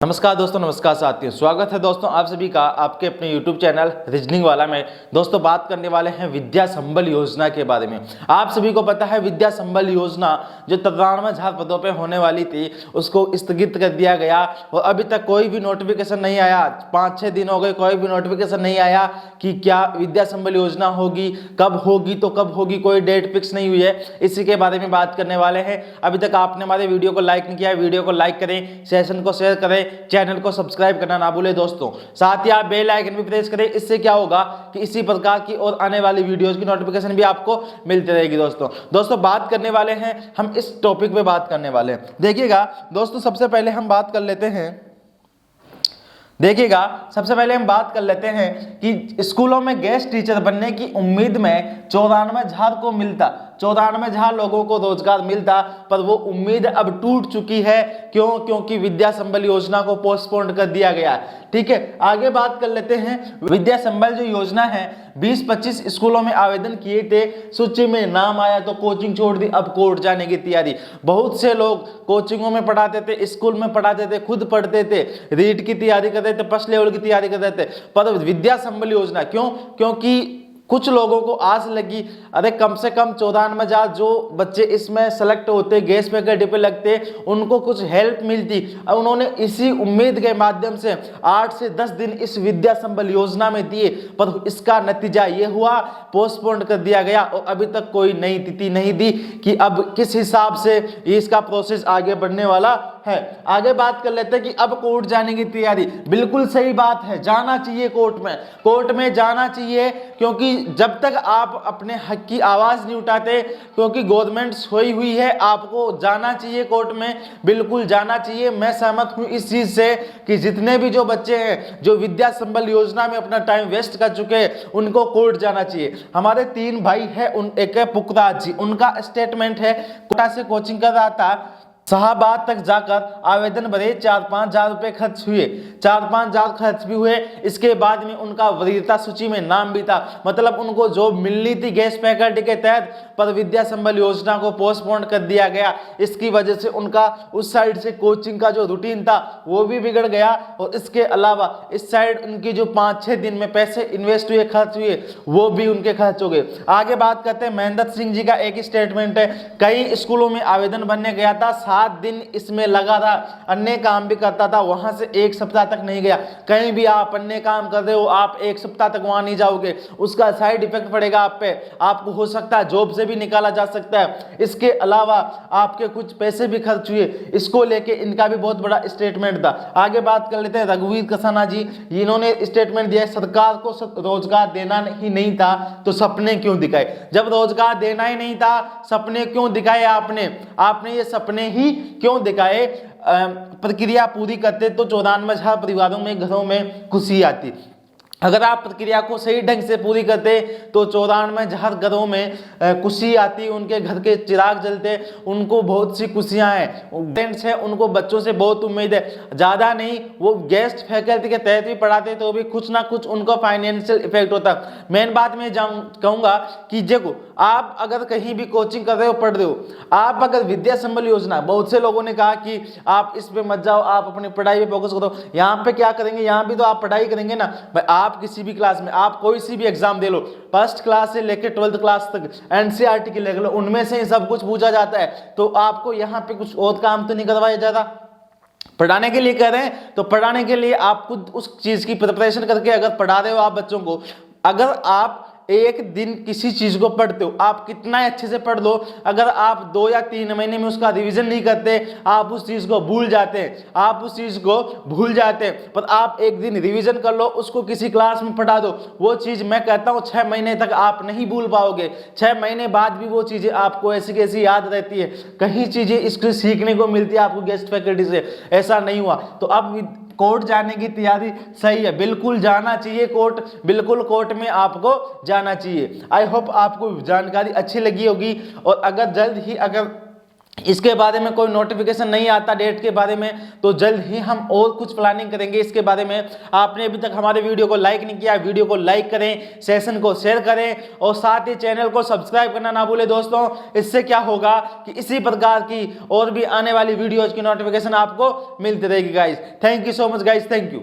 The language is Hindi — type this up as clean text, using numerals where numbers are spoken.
नमस्कार दोस्तों, नमस्कार साथियों, स्वागत है दोस्तों आप सभी का आपके अपने YouTube चैनल रीजनिंग वाला में। दोस्तों बात करने वाले हैं विद्या संबल योजना के बारे में। आप सभी को पता है विद्या संबल योजना जो 93,000 पदों पे होने वाली थी उसको स्थगित कर दिया गया और अभी तक कोई भी नोटिफिकेशन नहीं आया। 5-6 दिन हो गए, कोई भी नोटिफिकेशन नहीं आया कि क्या विद्या संबल योजना होगी, कब होगी तो कब होगी, कोई डेट फिक्स नहीं हुई है। इसी के बारे में बात करने वाले हैं। अभी तक आपने हमारे वीडियो को लाइक नहीं किया है, वीडियो को लाइक करें, सेशन को शेयर करें, चैनल को सब्सक्राइब करना ना भूले दोस्तों। साथ ही आप बेल आइकन भी प्रेस करें। इससे क्या होगा कि इसी प्रकार की और आने वाली वीडियोस की नोटिफिकेशन भी आपको मिलती रहेगी। दोस्तों बात करने वाले हैं हम इस टॉपिक पे बात करने वाले हैं। देखिएगा दोस्तों, सबसे पहले हम बात कर लेते हैं कि स्कूलों में गेस्ट टीचर बनने की उम्मीद में 94,000 को मिलता, 94,000 लोगों को रोजगार मिलता, पर वो उम्मीद अब टूट चुकी है। क्योंकि विद्या संबल योजना को पोस्टपोन कर दिया गया है। ठीक है, आगे बात कर लेते हैं। विद्या संबल जो योजना है 20-25 स्कूलों में आवेदन किए थे, सूची में नाम आया तो कोचिंग छोड़ दी, अब कोर्ट जाने की तैयारी। बहुत से लोग कोचिंगों में पढ़ाते थे, स्कूल में पढ़ाते थे, खुद पढ़ते थे, रीट की तैयारी करते थे, फर्स्ट लेवल की तैयारी करते थे, पर विद्या संबल योजना क्योंकि कुछ लोगों को आस लगी, अरे कम से कम 94,000 जो बच्चे इसमें सेलेक्ट होते, गेस्ट फैकल्टी पे लगते, उनको कुछ हेल्प मिलती। उन्होंने इसी उम्मीद के माध्यम से 8 से 10 दिन इस विद्या संबल योजना में दिए, पर इसका नतीजा ये हुआ पोस्टपोन कर दिया गया और अभी तक कोई नई तिथि नहीं दी कि अब किस हिसाब से इसका प्रोसेस आगे बढ़ने वाला है। आगे बात कर लेते हैं कि अब कोर्ट जाने की तैयारी। बिल्कुल सही बात है, जाना चाहिए कोर्ट में जाना चाहिए, क्योंकि जब तक आप अपने हक की आवाज नहीं उठाते, क्योंकि गवर्नमेंट सोई हुई है, आपको जाना चाहिए कोर्ट में, बिल्कुल जाना चाहिए। मैं सहमत हूं इस चीज से कि जितने भी जो बच्चे हैं जो विद्या संबल योजना में अपना टाइम वेस्ट कर चुके हैं उनको कोर्ट जाना चाहिए। हमारे 3 भाई है, एक है पुखराज जी, उनका स्टेटमेंट है, कोटा से कोचिंग कर रहा था, शाहबाद तक जाकर आवेदन भरे, 4-5 हजार रुपए खर्च हुए, 4-5 हजार खर्च भी हुए। इसके बाद में उनका वरीयता सूची में नाम भी था, मतलब उनको जॉब मिलनी थी गेस्ट फैकल्टी के तहत, पर विद्या संबल योजना को पोस्टपोन कर दिया गया। इसकी वजह से उनका उस साइड से कोचिंग का जो रूटीन था वो भी बिगड़ गया और इसके अलावा इस साइड उनकी जो 5-6 दिन में पैसे इन्वेस्ट हुए, खर्च हुए, वो भी उनके खर्च हो गए। आगे बात करते हैं, महेंद्र सिंह जी का एक स्टेटमेंट है, कई स्कूलों में आवेदन भरने गया था, 7 दिन इसमें लगा था, अन्य काम भी करता था, वहां से 1 सप्ताह तक नहीं गया। कहीं भी आप अन्य काम कर रहे हो, आप 1 सप्ताह तक वहां नहीं जाओगे, उसका साइड इफेक्ट पड़ेगा आप पे, आपको हो सकता है जॉब से भी निकाला जा सकता है। इसके अलावा आपके कुछ पैसे भी खर्च हुए, इसको लेके इनका भी बहुत बड़ा स्टेटमेंट था। आगे बात कर लेते हैं रघुवीर कसाना जी, इन्होंने स्टेटमेंट दिया, सरकार को रोजगार देना ही नहीं था तो सपने क्यों दिखाए। जब रोजगार देना ही नहीं था, सपने क्यों दिखाए आपने ये सपने ही क्यों दिखाए। प्रक्रिया पूरी करते तो 94,000 परिवारों में, घरों में खुशी आती। अगर आप प्रक्रिया को सही ढंग से पूरी करते तो 94,000 घरों में खुशी आती, उनके घर के चिराग जलते, उनको बहुत सी खुशियां हैं, पेरेंट्स हैं, उनको बच्चों से बहुत उम्मीद है। ज़्यादा नहीं, वो गेस्ट फैकल्टी के तहत भी पढ़ाते तो भी कुछ ना कुछ उनको फाइनेंशियल इफेक्ट होता। मेन बात मैं कहूँगा कि देखो, आप अगर कहीं भी कोचिंग कर रहे हो, पढ़ रहे हो, आप अगर विद्या संबल योजना, बहुत से लोगों ने कहा कि आप इस पे मत जाओ, आप अपनी पढ़ाई पे फोकस करो। यहाँ पे क्या करेंगे, यहाँ भी तो आप पढ़ाई करेंगे ना भाई। आप किसी भी क्लास में, आप कोई सी भी एग्जाम दे लो, फर्स्ट क्लास से लेकर 12th क्लास तक एनसीईआरटी की ले लो, उनमें से ही सब कुछ पूछा जाता है। तो आपको यहाँ पे कुछ और काम तो नहीं करवाया जाता। पढ़ाने के लिए कह रहे हैं तो पढ़ाने के लिए आप खुद उस चीज की प्रिपरेशन करके अगर पढ़ा रहे हो आप बच्चों को, अगर आप एक दिन किसी चीज को पढ़ते हो, आप कितना अच्छे से पढ़ लो, अगर आप 2 या 3 महीने में उसका रिवीजन नहीं करते, आप उस चीज को भूल जाते हैं। पर आप एक दिन रिवीजन कर लो, उसको किसी क्लास में पढ़ा दो, वो चीज मैं कहता हूँ 6 महीने तक आप नहीं भूल पाओगे। 6 महीने बाद भी वो चीजें आपको ऐसी कैसी याद रहती है, कहीं चीजें इसको सीखने को मिलती है आपको गेस्ट फैकल्टी से। ऐसा नहीं हुआ तो अब कोर्ट जाने की तैयारी सही है, बिल्कुल जाना चाहिए कोर्ट, बिल्कुल कोर्ट में आपको जाना चाहिए। आई होप आपको जानकारी अच्छी लगी होगी और अगर जल्द ही अगर इसके बारे में कोई नोटिफिकेशन नहीं आता डेट के बारे में, तो जल्द ही हम और कुछ प्लानिंग करेंगे इसके बारे में। आपने अभी तक हमारे वीडियो को लाइक नहीं किया, वीडियो को लाइक करें, सेशन को शेयर करें और साथ ही चैनल को सब्सक्राइब करना ना भूलें दोस्तों। इससे क्या होगा कि इसी प्रकार की और भी आने वाली वीडियोज की नोटिफिकेशन आपको मिलती रहेगी guys. Thank you so much guys, thank you.